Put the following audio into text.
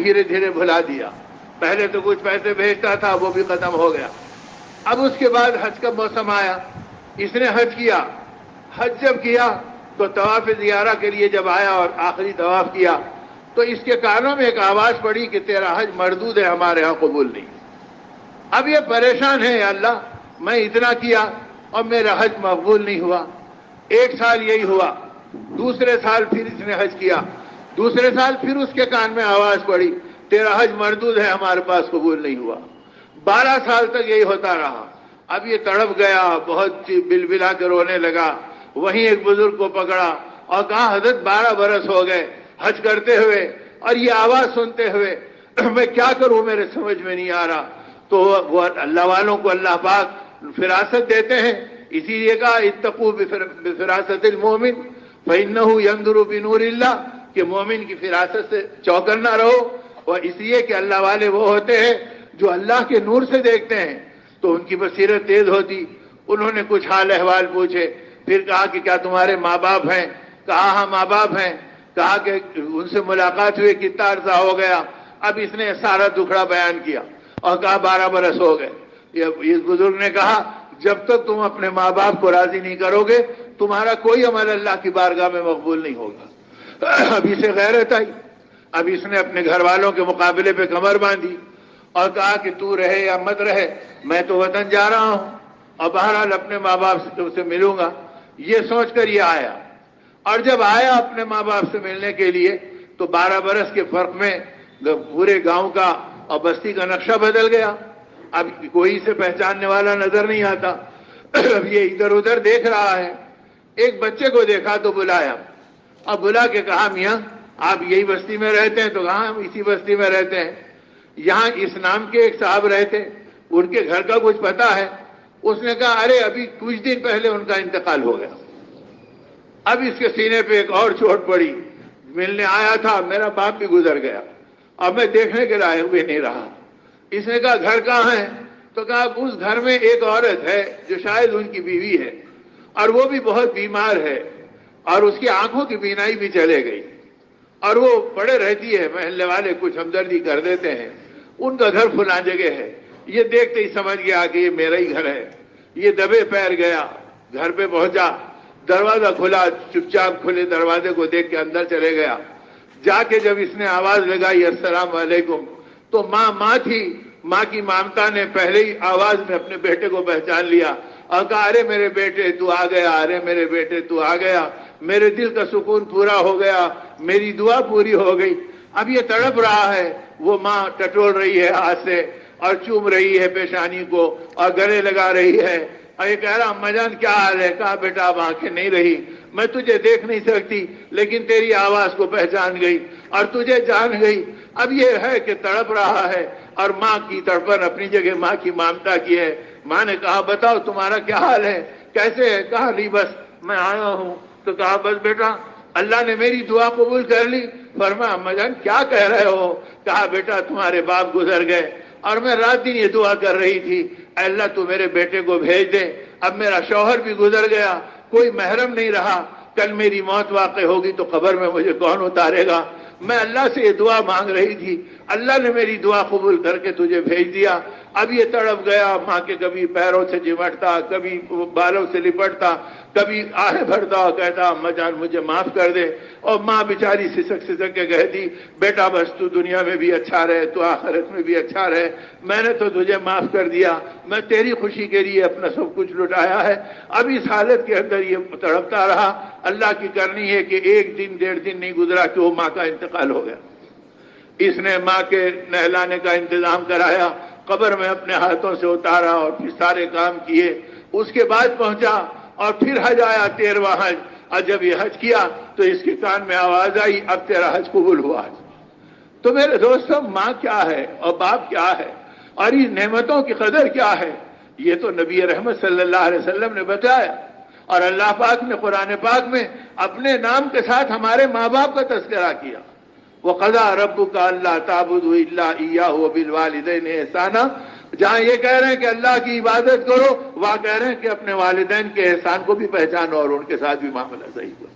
دھیرے دھیرے بھلا دیا. پہلے تو کچھ پیسے بھیجتا تھا، وہ بھی ختم ہو گیا. اب اس کے بعد حج کا موسم آیا، اس نے حج کیا. حج جب کیا تو طواف زیارہ کے لیے جب آیا اور آخری طواف کیا تو اس کے کانوں میں ایک آواز پڑی کہ تیرا حج مردود ہے، ہمارے ہاں قبول نہیں. اب یہ پریشان ہے، یا اللہ میں اتنا کیا اور میرا حج مقبول نہیں ہوا. 1 سال یہی ہوا. دوسرے سال پھر اس نے حج کیا. دوسرے سال پھر اس کے کان میں آواز پڑی تیرا حج مردود ہے، ہمارے پاس قبول نہیں ہوا. 12 سال تک یہی ہوتا رہا. اب یہ تڑپ گیا، بہت بلبلا کے رونے لگا. وہیں ایک بزرگ کو پکڑا اور کہا حضرت 12 برس ہو گئے حج کرتے ہوئے اور یہ آواز سنتے ہوئے، میں کیا کروں، میرے سمجھ میں نہیں آ رہا. تو وہ اللہ والوں کو اللہ پاک فراست دیتے ہیں. اسی لیے کہا اتقوا بفراست المومن فإنه ينظر بنور اللہ، کہ مومن کی فراست سے چوکنا رہو. اور اس لیے کہ اللہ والے وہ ہوتے ہیں جو اللہ کے نور سے دیکھتے ہیں تو ان کی بصیرت تیز ہوتی. انہوں نے کچھ حال احوال پوچھے، پھر کہا کہ کیا تمہارے ماں باپ ہیں؟ کہا ہاں ماں باپ ہیں. کہا کہ ان سے ملاقات ہوئی، کتنا عرصہ ہو گیا؟ اب اس نے سارا دکھڑا بیان کیا اور کہا 12 برس ہو گئے. اس بزرگ نے کہا جب تک تم اپنے ماں باپ کو راضی نہیں کرو گے تمہارا کوئی عمل اللہ کی بارگاہ میں مقبول نہیں ہوگا. اب اسے غیرت آئی. اب اس نے اپنے گھر والوں کے مقابلے پہ کمر باندھی اور کہا کہ تو رہے یا مت رہے میں تو وطن جا رہا ہوں اور بہرحال اپنے ماں باپ سے ملوں گا. یہ سوچ کر یہ آیا. اور جب آیا اپنے ماں باپ سے ملنے کے لیے تو 12 برس کے فرق میں پورے گاؤں کا اور بستی کا نقشہ بدل گیا. اب کوئی سے پہچاننے والا نظر نہیں آتا. اب یہ ادھر ادھر دیکھ رہا ہے. ایک بچے کو دیکھا تو بلایا. اب بلا کے کہا میاں آپ یہی بستی میں رہتے ہیں؟ تو کہا ہم اسی بستی میں رہتے ہیں. یہاں اس نام کے ایک صاحب رہتے، ان کے گھر کا کچھ پتہ ہے؟ اس نے کہا ارے ابھی کچھ دن پہلے ان کا انتقال ہو گیا. اب اس کے سینے پہ ایک اور چوٹ پڑی. ملنے آیا تھا، میرا باپ بھی گزر گیا، اب میں دیکھنے کے لائق بھی نہیں رہا. اس نے کہا گھر کہاں ہے؟ تو کہا اس گھر میں ایک عورت ہے جو شاید ان کی بیوی ہے اور وہ بھی بہت بیمار ہے اور اس کی آنکھوں کی بینائی بھی چلے گئی اور وہ پڑے رہتی ہے، محلے والے کچھ ہمدردی کر دیتے ہیں، ان کا گھر فلاں جگہ ہے. یہ دیکھتے ہی سمجھ گیا کہ یہ میرا ہی گھر ہے. یہ دبے پیر گیا، گھر پہ پہنچا، دروازہ کھلا، چپ چاپ کھلے دروازے کو دیکھ کے اندر چلے گیا. جا کے جب اس نے آواز لگائی السلام علیکم تو ماں تھی. ماں کی مامتا نے پہلے ہی آواز میں اپنے بیٹے کو پہچان لیا اور کہا ارے میرے بیٹے تو آ گیا، ارے میرے بیٹے تو آ گیا، میرے دل کا سکون پورا ہو گیا، میری دعا پوری ہو گئی. اب یہ تڑپ رہا ہے. وہ ماں ٹٹول رہی ہے ہاتھ سے اور چوم رہی ہے پیشانی کو اور گلے لگا رہی ہے اور یہ کہہ رہا اما جان کیا حال ہے؟ کہا بیٹا اب آنکھیں نہیں رہی، میں تجھے دیکھ نہیں سکتی لیکن تیری آواز کو پہچان گئی اور تجھے جان گئی. اب یہ ہے کہ تڑپ رہا ہے اور ماں کی تڑپن اپنی جگہ ماں کی مامتا کی ہے. ماں نے کہا بتاؤ تمہارا کیا حال ہے، کیسے ہے؟ کہا نہیں بس میں آیا ہوں. تو کہا بس بیٹا اللہ نے میری دعا قبول کر لی. فرمایا اما جان کیا کہہ رہے ہو؟ کہا بیٹا تمہارے باپ گزر گئے اور میں رات دن یہ دعا کر رہی تھی اے اللہ تو میرے بیٹے کو بھیج دے. اب میرا شوہر بھی گزر گیا، کوئی محرم نہیں رہا، کل میری موت واقع ہوگی تو قبر میں مجھے کون اتارے گا؟ میں اللہ سے یہ دعا مانگ رہی تھی، اللہ نے میری دعا قبول کر کے تجھے بھیج دیا. اب یہ تڑپ گیا، ماں کے کبھی پیروں سے چمٹتا، کبھی بالوں سے لپٹتا، کبھی آہیں بھرتا اور کہتا اما جان مجھے معاف کر دے. اور ماں بیچاری سسک کے کہتی بیٹا بس تو دنیا میں بھی اچھا رہے، تو آخرت میں بھی اچھا رہے، میں نے تو تجھے معاف کر دیا، میں تیری خوشی کے لیے اپنا سب کچھ لٹایا ہے. اب اس حالت کے اندر یہ تڑپتا رہا. اللہ کی کرنی ہے کہ 1 دن 1.5 دن نہیں گزرا کہ وہ ماں کا انتقال ہو گیا. اس نے ماں کے نہلانے کا انتظام کرایا، قبر میں اپنے ہاتھوں سے اتارا اور پھر سارے کام کیے. اس کے بعد پہنچا اور پھر حج آیا 13واں حج. اور جب یہ حج کیا تو اس کے کان میں آواز آئی اب تیرا حج قبول ہوا. تو میرے دوستوں ماں کیا ہے اور باپ کیا ہے اور اس نعمتوں کی قدر کیا ہے، یہ تو نبی رحمت صلی اللہ علیہ وسلم نے بتایا. اور اللہ پاک نے قرآن پاک میں اپنے نام کے ساتھ ہمارے ماں باپ کا تذکرہ کیا. وَقَضَىٰ رَبُّكَ أَلَّا تَعْبُدُوا إِلَّا إِيَّاهُ وَبِالْوَالِدَيْنِ إِحْسَانًا. جہاں یہ کہہ رہے ہیں کہ اللہ کی عبادت کرو، وہاں کہہ رہے ہیں کہ اپنے والدین کے احسان کو بھی پہچانو اور ان کے ساتھ بھی معاملہ صحیح کرو.